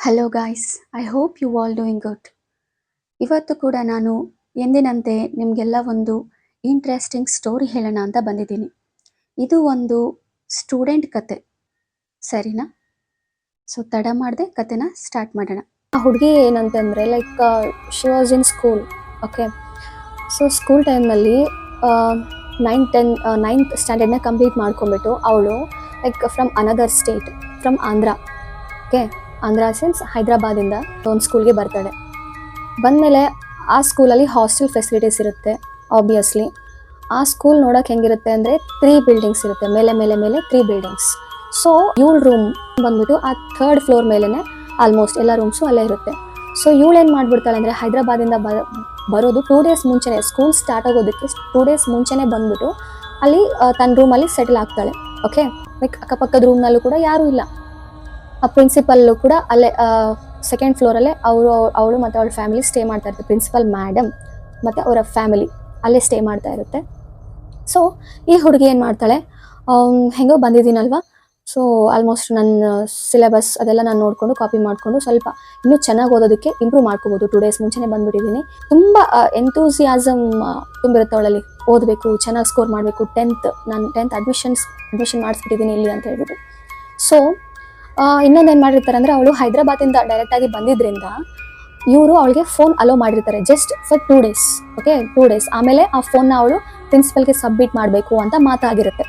Hello guys, I hope you all doing good. ಇವತ್ತು ಕೂಡ ನಾನು ಎಂದಿನಂತೆ ನಿಮಗೆಲ್ಲ ಒಂದು ಇಂಟ್ರೆಸ್ಟಿಂಗ್ ಸ್ಟೋರಿ ಹೇಳೋಣ ಅಂತ ಬಂದಿದ್ದೀನಿ. ಇದು ಒಂದು ಸ್ಟೂಡೆಂಟ್ ಕತೆ, ಸರಿನಾ? ಸೊ ತಡ ಮಾಡದೆ ಕತೆನ ಸ್ಟಾರ್ಟ್ ಮಾಡೋಣ. ಆ ಹುಡುಗಿ ಏನಂತಂದರೆ she was in school. Okay, so school ಟೈಮ್ನಲ್ಲಿ 9th ಸ್ಟ್ಯಾಂಡರ್ಡ್ನ ಕಂಪ್ಲೀಟ್ ಮಾಡ್ಕೊಂಬಿಟ್ಟು ಅವಳು from another state, from Andhra. Okay, Andhra ಸೆನ್ಸ್ ಹೈದ್ರಾಬಾದಿಂದ ಒಂದು ಸ್ಕೂಲ್ಗೆ ಬರ್ತಾಳೆ. ಬಂದಮೇಲೆ ಆ ಸ್ಕೂಲಲ್ಲಿ ಹಾಸ್ಟೆಲ್ ಫೆಸಿಲಿಟೀಸ್ ಇರುತ್ತೆ. ಆಬ್ವಿಯಸ್ಲಿ ಆ ಸ್ಕೂಲ್ ನೋಡೋಕೆ ಹೆಂಗಿರುತ್ತೆ ಅಂದರೆ 3 ಬಿಲ್ಡಿಂಗ್ಸ್ ಇರುತ್ತೆ, ಮೇಲೆ ಮೇಲೆ ಮೇಲೆ 3 ಬಿಲ್ಡಿಂಗ್ಸ್. ಸೊ ಇವಳು ರೂಮ್ ಬಂದ್ಬಿಟ್ಟು ಆ 3rd ಫ್ಲೋರ್ ಮೇಲೇ ಆಲ್ಮೋಸ್ಟ್ ಎಲ್ಲ ರೂಮ್ಸು ಅಲ್ಲೇ ಇರುತ್ತೆ. ಸೊ ಇವಳು ಏನು ಮಾಡಿಬಿಡ್ತಾಳೆ ಅಂದರೆ ಹೈದ್ರಾಬಾದಿಂದ ಬರೋದು 2 ಡೇಸ್ ಮುಂಚೆನೇ, ಸ್ಕೂಲ್ ಸ್ಟಾರ್ಟ್ ಆಗೋದಕ್ಕೆ 2 ಡೇಸ್ ಮುಂಚೆನೇ ಬಂದ್ಬಿಟ್ಟು ಅಲ್ಲಿ ತನ್ನ ರೂಮಲ್ಲಿ ಸೆಟಲ್ ಆಗ್ತಾಳೆ. ಓಕೆ, ಅಕ್ಕಪಕ್ಕದ ರೂಮ್ನಲ್ಲೂ ಕೂಡ ಯಾರೂ ಇಲ್ಲ. ಆ ಪ್ರಿನ್ಸಿಪಲ್ಲು ಕೂಡ ಅಲ್ಲೇ 2nd ಫ್ಲೋರಲ್ಲೇ ಅವಳು ಮತ್ತು ಅವಳ ಫ್ಯಾಮಿಲಿ ಸ್ಟೇ ಮಾಡ್ತಾ ಇರ್ತಾರೆ. ಪ್ರಿನ್ಸಿಪಲ್ ಮೇಡಮ್ ಮತ್ತು ಅವರ ಫ್ಯಾಮಿಲಿ ಅಲ್ಲೇ ಸ್ಟೇ ಮಾಡ್ತಾ ಇರುತ್ತೆ. ಸೊ ಈ ಹುಡುಗಿ ಏನು ಮಾಡ್ತಾಳೆ, ಹೆಂಗೋ ಬಂದಿದ್ದೀನಲ್ವ, ಸೊ ಆಲ್ಮೋಸ್ಟ್ ನನ್ನ ಸಿಲೆಬಸ್ ಅದೆಲ್ಲ ನಾನು ನೋಡಿಕೊಂಡು ಕಾಪಿ ಮಾಡಿಕೊಂಡು ಸ್ವಲ್ಪ ಇನ್ನೂ ಚೆನ್ನಾಗಿ ಓದೋದಕ್ಕೆ ಇಂಪ್ರೂವ್ ಮಾಡ್ಕೋಬೋದು. 2 ಡೇಸ್ ಮುಂಚೆನೇ ಬಂದುಬಿಟ್ಟಿದ್ದೀನಿ. ತುಂಬ ಎಂತೂಸಿಯಾಸಮ್ ತುಂಬಿರುತ್ತೆ ಅವಳಲ್ಲಿ, ಓದಬೇಕು, ಚೆನ್ನಾಗಿ ಸ್ಕೋರ್ ಮಾಡಬೇಕು. ನಾನು 10th ಅಡ್ಮಿಷನ್ ಮಾಡಿಸ್ಬಿಟ್ಟಿದ್ದೀನಿ ಇಲ್ಲಿ ಅಂತ ಹೇಳ್ಬಿಟ್ಟು. ಸೊ ಇನ್ನೊಂದೇನು ಮಾಡಿರ್ತಾರೆ ಅಂದರೆ, ಅವಳು ಹೈದ್ರಾಬಾದಿಂದ ಡೈರೆಕ್ಟಾಗಿ ಬಂದಿದ್ದರಿಂದ ಇವರು ಅವಳಿಗೆ ಫೋನ್ ಅಲೋ ಮಾಡಿರ್ತಾರೆ just for 2 days. Okay, 2 days ಆಮೇಲೆ ಆ ಫೋನ್ನ ಅವಳು ಪ್ರಿನ್ಸಿಪಲ್ಗೆ ಸಬ್ಮಿಟ್ ಮಾಡಬೇಕು ಅಂತ ಮಾತಾಗಿರುತ್ತೆ.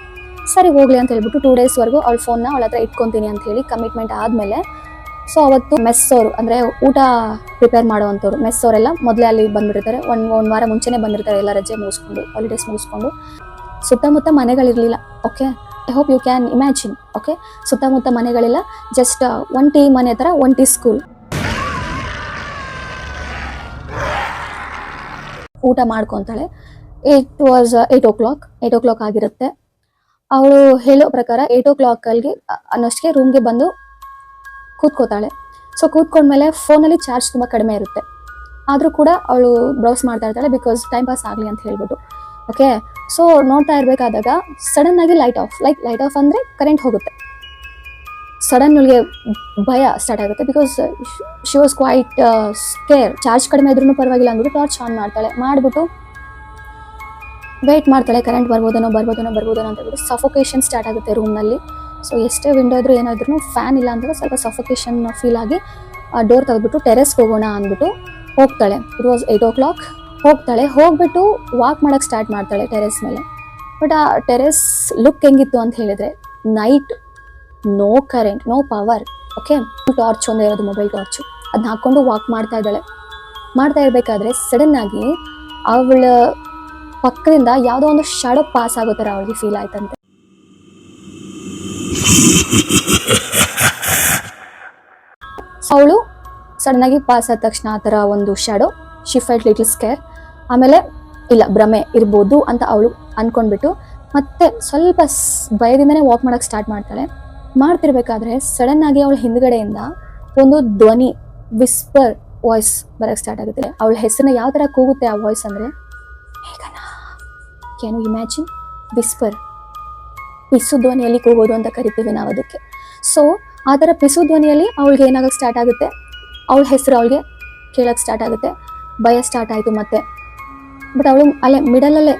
ಸರಿ ಹೋಗಲಿ ಅಂತ ಹೇಳ್ಬಿಟ್ಟು 2 ಡೇಸ್ವರೆಗೂ ಅವಳ ಫೋನ್ನ ಅವಳ ಹತ್ರ ಇಟ್ಕೊತೀನಿ ಅಂತ ಹೇಳಿ ಕಮಿಟ್ಮೆಂಟ್ ಆದಮೇಲೆ, ಸೊ ಅವತ್ತು ಮೆಸ್ಸವರು ಅಂದರೆ ಊಟ ಪ್ರಿಪೇರ್ ಮಾಡೋವಂಥವ್ರು ಮೆಸ್ಸವರೆಲ್ಲ ಮೊದಲೇ ಅಲ್ಲಿ ಬಂದುಬಿಟ್ಟಿರ್ತಾರೆ. ಒಂದು ವಾರ ಮುಂಚೆನೇ ಬಂದಿರ್ತಾರೆ, ಎಲ್ಲ ರಜೆ ಮುಗಿಸ್ಕೊಂಡು, ಹಾಲಿಡೇಸ್ ಮುಗಿಸ್ಕೊಂಡು. ಸುತ್ತಮುತ್ತ ಮನೆಗಳಿರಲಿಲ್ಲ. Okay, I hope you can imagine. Okay, ಸುತ್ತಮುತ್ತ ಮನೆಗಳಿಲ್ಲ, ಜಸ್ಟ್ ಒಂಟಿ ಮನೆ ಥರ ಒಂಟಿ ಸ್ಕೂಲ್. ಊಟ ಮಾಡ್ಕೊತಾಳೆ. ಇಟ್ ವಾಸ್ 8 o'clock ಆಗಿರುತ್ತೆ. ಅವಳು ಹೇಳೋ ಪ್ರಕಾರ 8 o'clock ಅನ್ನೋಷ್ಟಕ್ಕೆ ರೂಮ್ಗೆ ಬಂದು ಕೂತ್ಕೋತಾಳೆ. ಸೊ ಕೂತ್ಕೊಂಡ್ಮೇಲೆ ಫೋನಲ್ಲಿ ಚಾರ್ಜ್ ತುಂಬ ಕಡಿಮೆ ಇರುತ್ತೆ. ಆದರೂ ಕೂಡ ಅವಳು ಬ್ರೌಸ್ ಮಾಡ್ತಾ ಇರ್ತಾಳೆ, ಬಿಕಾಸ್ ಟೈಮ್ ಪಾಸ್ ಆಗಲಿ ಅಂತ ಹೇಳ್ಬಿಟ್ಟು. ಓಕೆ, ಸೊ ನೋಡ್ತಾ ಇರಬೇಕಾದಾಗ ಸಡನ್ನಾಗಿ ಲೈಟ್ ಆಫ್ ಅಂದರೆ ಕರೆಂಟ್ ಹೋಗುತ್ತೆ. ಸಡನ್ ಅವಳಿಗೆ ಭಯ ಸ್ಟಾರ್ಟ್ ಆಗುತ್ತೆ, because she was quite scare. Charge ಕಡಿಮೆ ಇದ್ರೂ ಪರವಾಗಿಲ್ಲ ಅಂದ್ಬಿಟ್ಟು ಟಾರ್ಚ್ ಆನ್ ಮಾಡ್ತಾಳೆ. ಮಾಡಿಬಿಟ್ಟು ವೆಯ್ಟ್ ಮಾಡ್ತಾಳೆ, ಕರೆಂಟ್ ಬರ್ಬೋದೇನೋ ಅಂತ ಹೇಳ್ಬಿಟ್ಟು. ಸಫೋಕೇಶನ್ ಸ್ಟಾರ್ಟ್ ಆಗುತ್ತೆ ರೂಮ್ನಲ್ಲಿ. ಸೊ ಎಷ್ಟೇ ವಿಂಡೋ ಇದ್ರೂ ಏನಾದ್ರೂ ಫ್ಯಾನ್ ಇಲ್ಲ ಅಂದರೆ ಸ್ವಲ್ಪ ಸಫೋಕೇಶನ್ ಫೀಲ್ ಆಗಿ ಡೋರ್ ತೆಗೆದ್ಬಿಟ್ಟು ಟೆರೆಸ್ಗೆ ಹೋಗೋಣ ಅಂದ್ಬಿಟ್ಟು ಹೋಗ್ತಾಳೆ. It was 8 o'clock. ಹೋಗ್ಬಿಟ್ಟು ವಾಕ್ ಮಾಡೋಕ್ಕೆ ಸ್ಟಾರ್ಟ್ ಮಾಡ್ತಾಳೆ ಟೆರೆಸ್ ಮೇಲೆ. ಬಟ್ ಆ ಟೆರೆಸ್ ಲುಕ್ ಹೆಂಗಿತ್ತು ಅಂತ ಹೇಳಿದರೆ, night, no current, no power. Okay, torch ಒಂದೇ ಇರೋದು, ಮೊಬೈಲ್ ಟಾರ್ಚು. ಅದನ್ನ ಹಾಕ್ಕೊಂಡು ವಾಕ್ ಮಾಡ್ತಾ ಇರಬೇಕಾದ್ರೆ ಸಡನ್ನಾಗಿ ಅವಳ ಪಕ್ಕದಿಂದ ಯಾವುದೋ ಒಂದು ಶಾಡೋ ಪಾಸ್ ಆಗೋ ಥರ ಅವಳಿಗೆ ಫೀಲ್ ಆಯ್ತಂತೆ. ಅವಳು ಸಡನ್ನಾಗಿ ಪಾಸ್ ಆದ ತಕ್ಷಣ ಆ ಥರ ಒಂದು shadow, she felt little scare. ಆಮೇಲೆ ಇಲ್ಲ, ಭ್ರಮೆ ಇರ್ಬೋದು ಅಂತ ಅವಳು ಅಂದ್ಕೊಂಡ್ಬಿಟ್ಟು ಮತ್ತೆ ಸ್ವಲ್ಪ ಭಯದಿಂದನೇ ವಾಕ್ ಮಾಡೋಕ್ಕೆ ಸ್ಟಾರ್ಟ್ ಮಾಡ್ತಾಳೆ. ಮಾಡ್ತಿರ್ಬೇಕಾದ್ರೆ ಸಡನ್ನಾಗಿ ಅವಳ ಹಿಂದ್ಗಡೆಯಿಂದ ಒಂದು ಧ್ವನಿ, ವಿಸ್ಪರ್ ವಾಯ್ಸ್ ಬರೋಕ್ಕೆ ಸ್ಟಾರ್ಟ್ ಆಗುತ್ತೆ. ಅವಳ ಹೆಸರನ್ನ ಯಾವ ಥರ ಕೂಗುತ್ತೆ ಆ ವಾಯ್ಸ್ ಅಂದರೆ, ಮೇಘನಾ. Can you imagine? ವಿಸ್ಪರ್, ಪಿಸು ಧ್ವನಿಯಲ್ಲಿ ಕೂಗೋದು ಅಂತ ಕರಿತೀವಿ ನಾವು ಅದಕ್ಕೆ. ಸೊ ಆ ಥರ ಪಿಸು ಧ್ವನಿಯಲ್ಲಿ ಅವಳಿಗೆ ಏನಾಗೋಕ್ಕೆ ಸ್ಟಾರ್ಟ್ ಆಗುತ್ತೆ, ಅವಳ ಹೆಸರು ಅವಳಿಗೆ ಕೇಳೋಕ್ಕೆ ಸ್ಟಾರ್ಟ್ ಆಗುತ್ತೆ. ಭಯ ಸ್ಟಾರ್ಟ್ ಆಯಿತು ಮತ್ತೆ. ಬಟ್ ಅವಳು ಅಲ್ಲೇ ಮಿಡಲಲ್ಲೇ,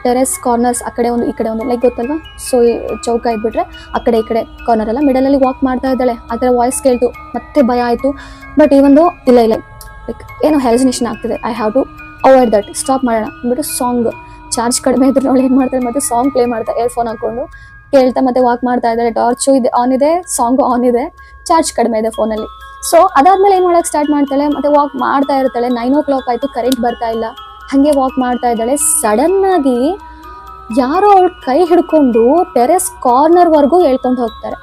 ಟೆರೆಸ್ ಕಾರ್ನರ್ಸ್ ಆ ಕಡೆ ಒಂದು ಈ ಕಡೆ ಒಂದು, ಗೊತ್ತಲ್ವಾ, ಸೊ ಚೌಕ ಇದ್ಬಿಟ್ರೆ ಆ ಕಡೆ ಈ ಕಡೆ ಕಾರ್ನರ್ ಎಲ್ಲ ಮಿಡಲಲ್ಲಿ ವಾಕ್ ಮಾಡ್ತಾ ಇದ್ದಾಳೆ. ಆ ಥರ ವಾಯ್ಸ್ ಕೇಳ್ತು, ಮತ್ತೆ ಭಯ ಆಯಿತು. ಬಟ್ ಒಂದು ಇಲ್ಲ ಏನೋ ಹೆಲ್ಸಿನೇಷನ್ ಆಗ್ತಿದೆ, I have to avoid that, stop ಮಾಡೋಣ ಅಂದ್ಬಿಟ್ಟು ಸಾಂಗ್, ಚಾರ್ಜ್ ಕಡಿಮೆ ಇದ್ರೆ ಅವಳು ಏನು ಮಾಡ್ತಾಳೆ, ಮತ್ತೆ ಸಾಂಗ್ ಪ್ಲೇ ಮಾಡ್ತಾ ಇಯರ್ಫೋನ್ ಹಾಕ್ಕೊಂಡು ಕೇಳ್ತಾ ಮತ್ತೆ ವಾಕ್ ಮಾಡ್ತಾ ಇದ್ದಾಳೆ. ಟಾರ್ಚು ಇದೆ ಆನ್ ಇದೆ, ಸಾಂಗು ಆನ್ ಇದೆ, ಚಾರ್ಜ್ ಕಡಿಮೆ ಇದೆ ಫೋನಲ್ಲಿ. ಸೊ ಅದಾದ್ಮೇಲೆ ಏನು ಮಾಡೋಕ್ಕೆ ಸ್ಟಾರ್ಟ್ ಮಾಡ್ತಾಳೆ, ಮತ್ತೆ ವಾಕ್ ಮಾಡ್ತಾ ಇರ್ತಾಳೆ. 9 o'clock ಆಯಿತು, ಕರೆಂಟ್ ಬರ್ತಾ ಇಲ್ಲ, ಹಾಗೆ ವಾಕ್ ಮಾಡ್ತಾ ಇದ್ದಾಳೆ. ಸಡನ್ನಾಗಿ ಯಾರೋ ಅವಳ ಕೈ ಹಿಡ್ಕೊಂಡು ಟೆರೆಸ್ ಕಾರ್ನರ್ವರೆಗೂ ಹೇಳ್ಕೊಂಡು ಹೋಗ್ತಾರೆ.